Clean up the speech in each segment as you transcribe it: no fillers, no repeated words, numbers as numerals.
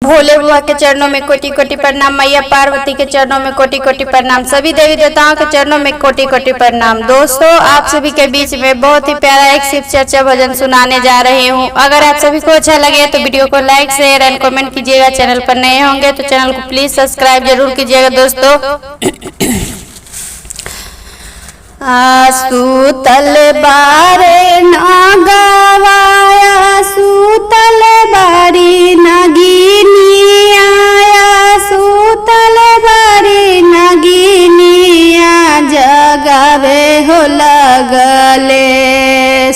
भोले बाबा के चरणों में कोटि कोटि प्रणाम, मैया पार्वती के चरणों में कोटि कोटि प्रणाम, सभी देवी देवताओं के चरणों में कोटि कोटि प्रणाम। दोस्तों, आप सभी के बीच में बहुत ही प्यारा एक शिव चर्चा भजन सुनाने जा रही हूँ। अगर आप सभी को अच्छा लगे तो वीडियो को लाइक शेयर एंड कमेंट कीजिएगा। चैनल पर नए होंगे तो चैनल को प्लीज सब्सक्राइब जरूर कीजिएगा। दोस्तों, सूतल बारे ना गवाया, सूतल बारी नगीनी आया, सूतल बारी नगीनिया जगावे हो लगले,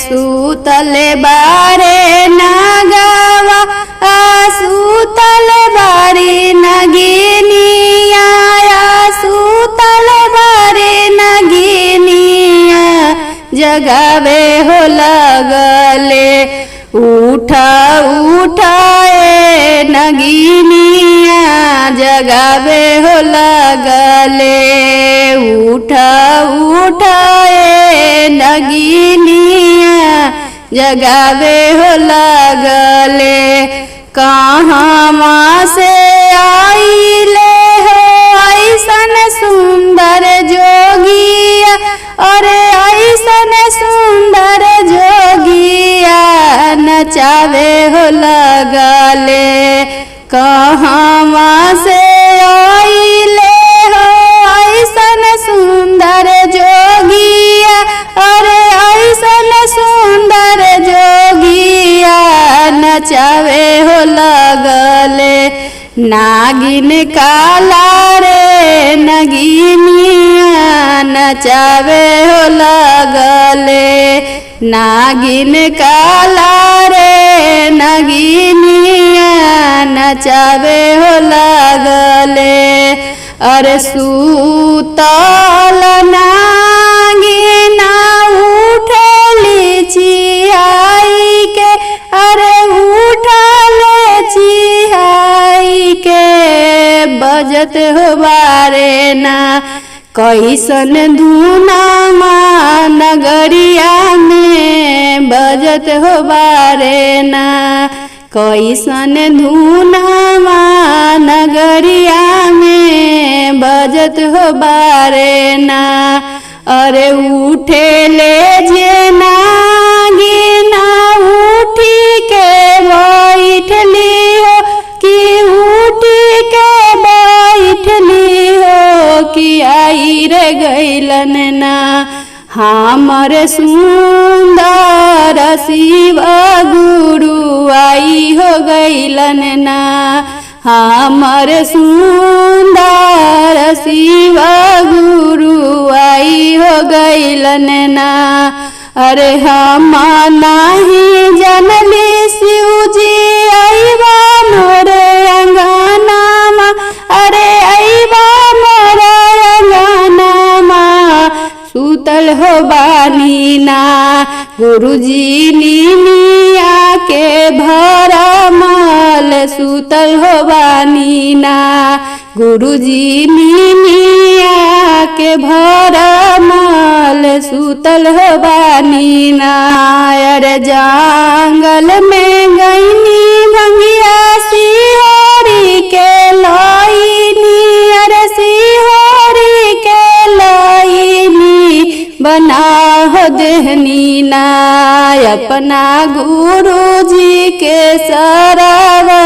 सूतल बारे ना गवा, सूतल बारी नगीनी आया, सूतल बारी नगीनिया जगावे हो लगले, उठा उठाए नगीनिया जगावे हो लगले, उठा उठाए नगीनिया जगावे हो लगले, कहाँ से आइले हो ऐसन सुंदर जोगिया, अरे ऐसन सुंदर जोगिया नचावे हो लगले, कहाँ से आइले हो ऐसन सुंदर जोगिया, अरे ऐसन सुंदर जोगिया नचावे हो लगले, नागिन काला रे नगीनिया नचावे हो लगले, नागिन काला रे नगीनिया नचावे हो लगले, अरे सूतल नागिना उठली चिहाई के, अरे उठले चिहाई के बजत हो बारे ना, कैसन धुनामा नगरिया में बजत हो बारे ना, कैसन धुनामा नगरिया में बजत हो बारे ना, अरे उठे ले जे नागिना उठी के बैठली हो, कि उठी के बैठली हो, कि आई रे गैलन ना हमर सुंदर शिव गुरु आई हो गैलन ना, हमर सुंदर शिव गुरु आई हो गैलन ना, अरे हम नहीं जनली शिवजी आईबा मोरे अंगनामा, अरे आईबा मोरे अंगनामा, सूतल हो बानी ना गुरुजी नीनिया के भरमल, सूतल हो बानी ना गुरुजी नीनिया के भरमल, सूतल हो बानी ना, अरे जंगल में गईनी भंगिया सिहोरी के लईनी, अरे सिहोरी के लईनी बना हो देहनी ना, अपना गुरुजी के सरवा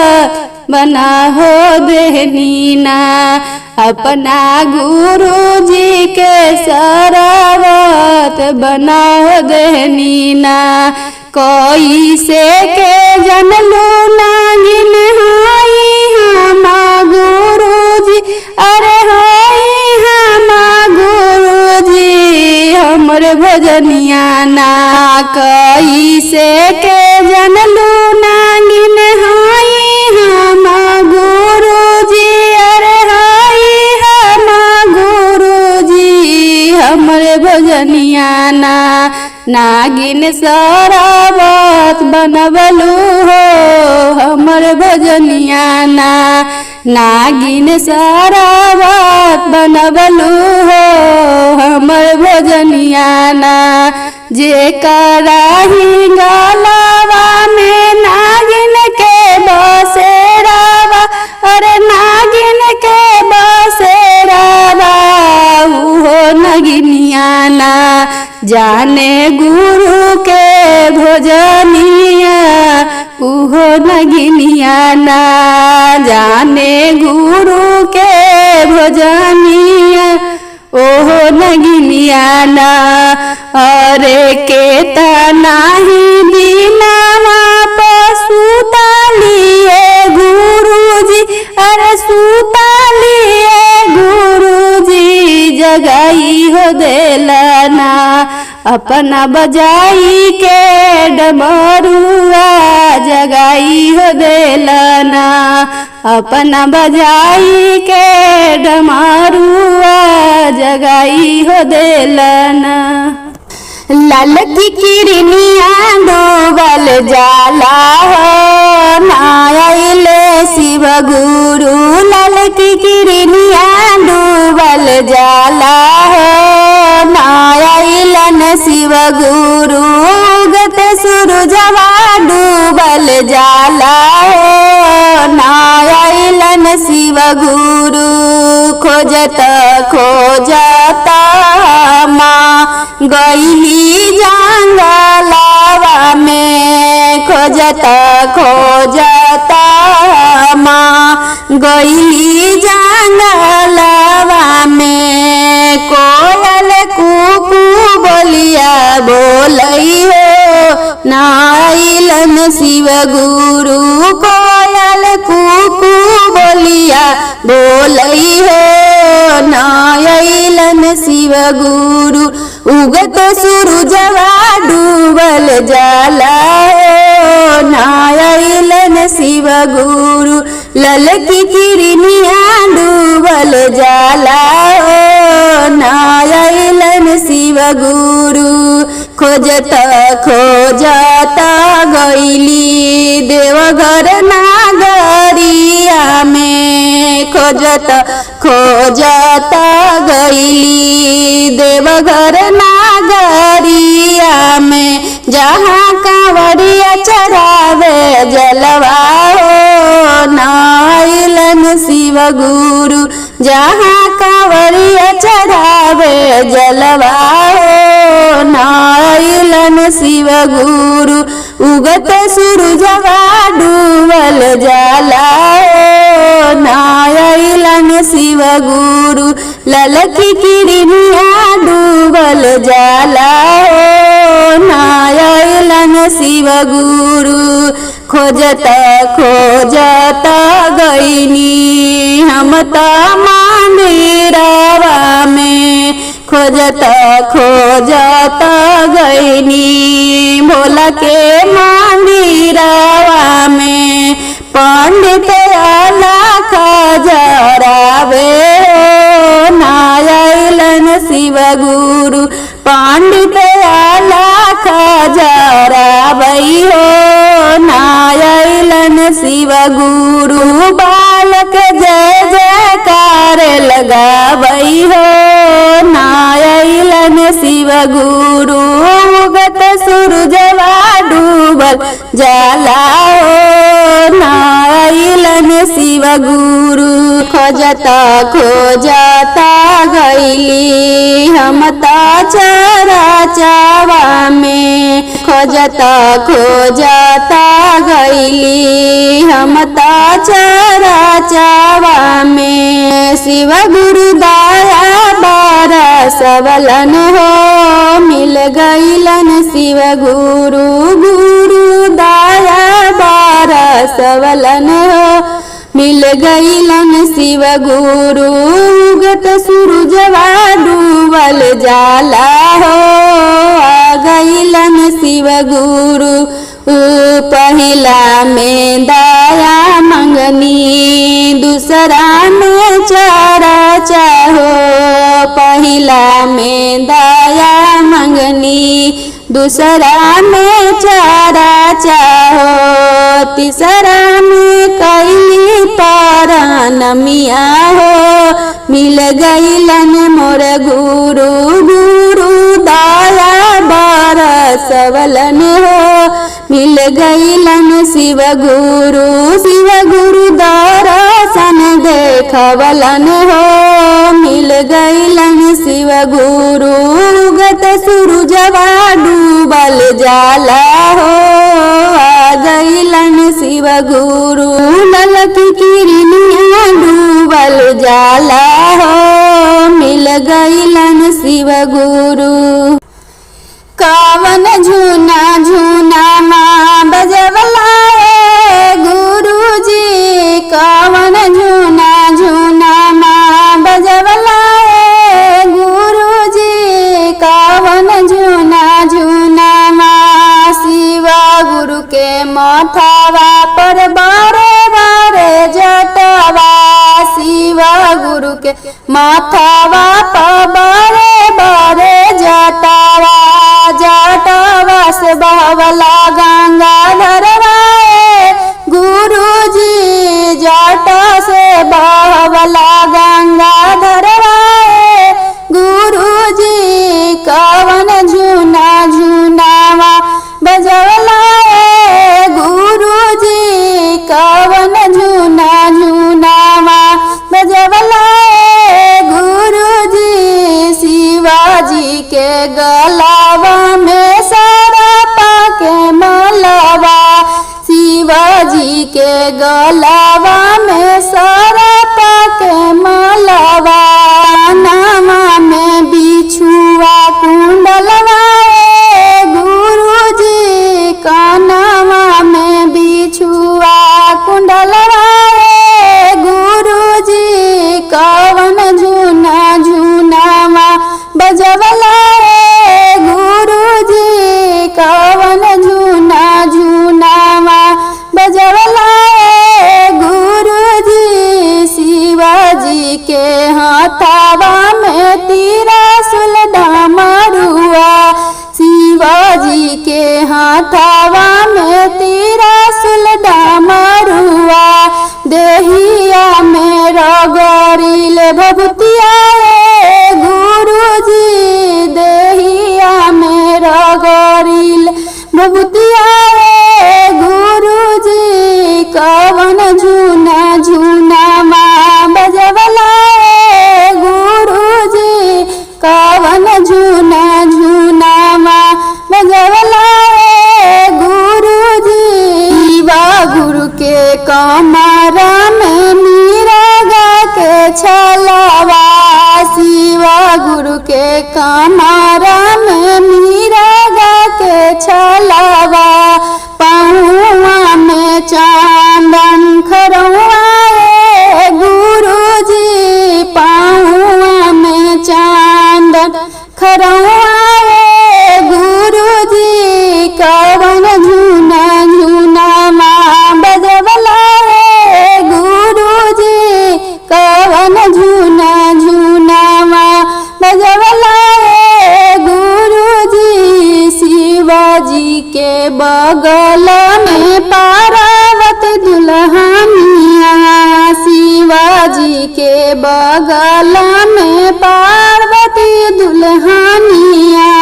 बना हो देहनी ना, अपना गुरुजी के सरवत बना हो देहनी ना, कोई से के जनलू नागिन हाई हमा गुरुजी, अरे हाई हमा गुरुजी हमर भजनिया ना, कोई से के जनलू नागिन हाई हमा गुरुजी, अरे हाई हमा गुरुजी हमर भजनिया ना, नागिन सरबत बनबलू हो हमर भजनिया ना, नागिन सरबत बनबलू हो हमर भजनिया ना, जे कराही गलवा में नागिन के बसेरावा भोजनिया उहो नगिनिया ना जाने गुरु के भोजनिया ओहो नगिनिया ना। अरे केता नाही दीनावा सुतालिए गुरुजी, अरे सुतालिए गुरुजी जगाई हो देलना अपना बजाई के डमरुआ जगाई हो देलना अपना बजाई के डमरुआ जगाई हो देलना। लाल की किरनिया डूबल जाला हो नाइले शिव गुरु, लाल की किरनिया डूबल जाला हो नाइलन शिव गुरु, उगत सूरजवा डूबल जाला हो नाइलन शिव गुरु। खोजत खोजत माँ गईली जंगलवा में, खोजत खोजत माँ गईली जंगलवा में, कोयल कुकू बोलिया बोलई हो नाइलन शिव गुरु, कोयल कुकू बोलिया बोलई हो नाइलन शिव गुरु। उगत सूरजवा डूबल जाला हो नाइलन शिव गुरु, ललकी किरनिया डूबल जाला हो नाइलन शिव गुरु। खोजत खोजत गईली देवघर नागरिया में, खोजत खोजत गईली देवघर नागरिया में, जहाँ कांवरिया चढ़ावे जलवा हो नाइलन शिव गुरु, जहाँ कांवरिया चढ़ावे जलवा हो नाइलन शिव गुरु। उगत सूरजवा डूबल जाला हो नाइलन शिव गुरु, ललकी किरनिया डूबल जाला हो नाइलन शिव गुरु। खोजत खोजत गईनी हम त मंदिरवा में, खोजत खोजत गईनी भोला के मंदिरवा में, पंडित अलख जरावे हो नाइलन शिव गुरु, पंडित अलख जरावई हो नाइलन शिव गुरु। बालक जय जयकार लगावई हो नाइलन शिव गुरु, उगत सूरजवा डूबल जाला हो नाइलन शिव गुरु। खोजत खोजत गईली हम त चरचवा में, खोजत खोजत गईली हम त चरचवा में, शिव गुरु दया बरसवलन हो मिल गईलन शिव गुरु, गुरु दया बरसवलन हो मिल गईलन शिव गुरु। उगत सूरजवा डूबल जाला हो गईलन शिव गुरु, पहिला में दया मंगनी दूसरा में चर्चा हो, पहिला में दया मंगनी दूसरा में चर्चा हो, तीसरा में कैली परनमिया हो मिल गईलन मोर गुरु, गुरु दया बरसवलन हो मिल गईलन शिव गुरु, शिव गुरु दर्शन देखवलन हो मिल गईलन शिव गुरु गत सूरजवा डूबल जाला हो। आ गईलन शिव गुरु ललक किरनिया डूबल जाला हो। मिल गईलन शिव गुरु। कवन झूना झूना माँ बजवला है गुरुजी। कवन झूना झूना माँ बजवला है गुरुजी। कवन झूना झूना माँ शिव गुरु के माथावा पर बारे बारे जटवा। शिव गुरु के माथावा पर बारे बारे जटवा। जटवा से बहवला गंगा धरवाए गुरुजी। जट से बहवला गंगा धरवाए गुरुजी। कवन झूना झूनावा बजवला है गुरुजी। कवन झूना झूनावा बजवला है गुरुजी। शिवाजी के गलावा में सरपा के मलवा। शिवाजी के गलावा में सरपा के मलवा। नामा में बिछुआ कुंडलवा गुरुजी। कानावा में बिछुआ कुंडलवा गुरुजी। कवन झूना झूनावा बजवला है गुरुजी। कवन झूना झूनावा बजवला है गुरुजी। शिवाजी के हाथावा में त्रिशूल डमरुआ। शिवाजी के हाथावा में त्रिशूल डमरुआ। देहिया में रगड़िल भभूतिया गुरुजी। देहिया में रगड़िल भभूतिया गुरुजी। कवन झूना झूना माँ बजवला है गुरुजी। कवन झूना झूना माँ बजवला है गुरुजी। शिवा गुरु के कमरा में मीरागा के छलवा। शिवा गुरु के कमरा में मीरागा के छलवा। पहुआ में चांदन खरौआ गुरुजी। पहुआ में चांदन खरौआ गुरुजी। कवन झूना झूना माँ बजवला है गुरुजी। कवन झूना झूना माँ बजवला है गुरुजी। शिवाजी के बगल में पार्वती दुल्हनिया। शिवाजी के बगल में पार्वती दुल्हनिया।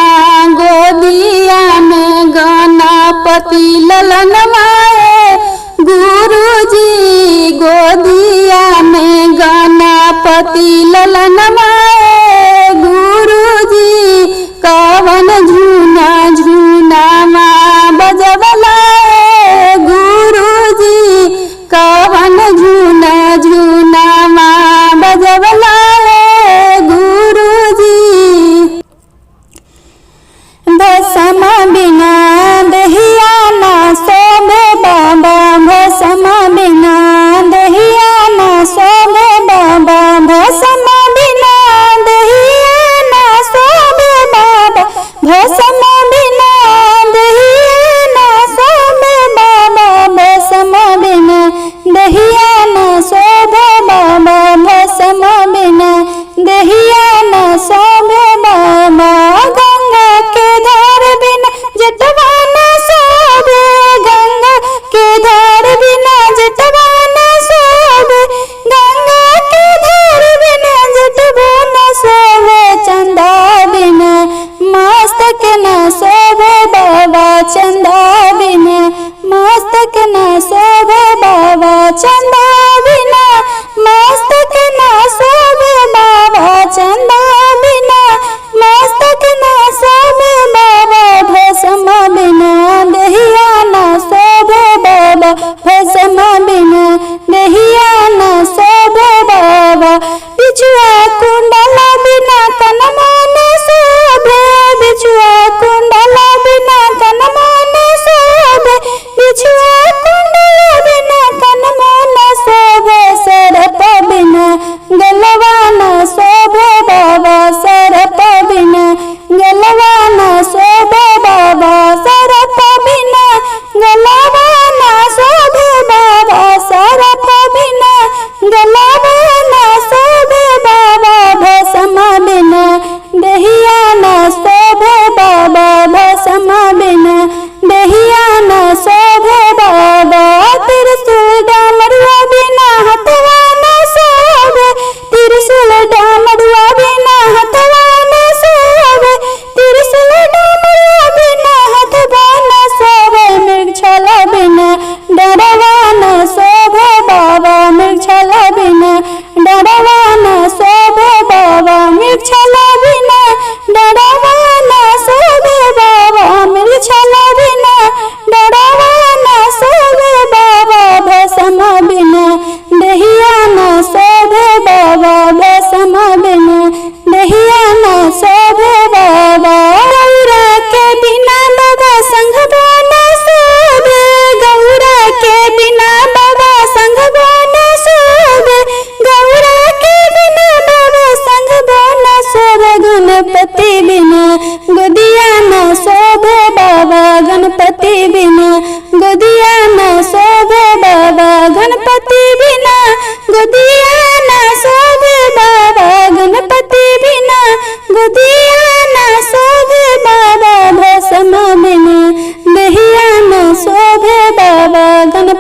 गोदिया में गणपति ललन माए गुरुजी। गोदिया में गणपति ललन माए गुरुजी। कवन झूना झूना माँ बजवला है गुरुजी। कवन झूना झूना माँ बजवला है गुरुजी। भस्म बिना दहिया ना सोबे बाबा। भस्म बिना दहिया ना सोबे बाबा। भस्म बिना दहिया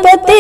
गणपति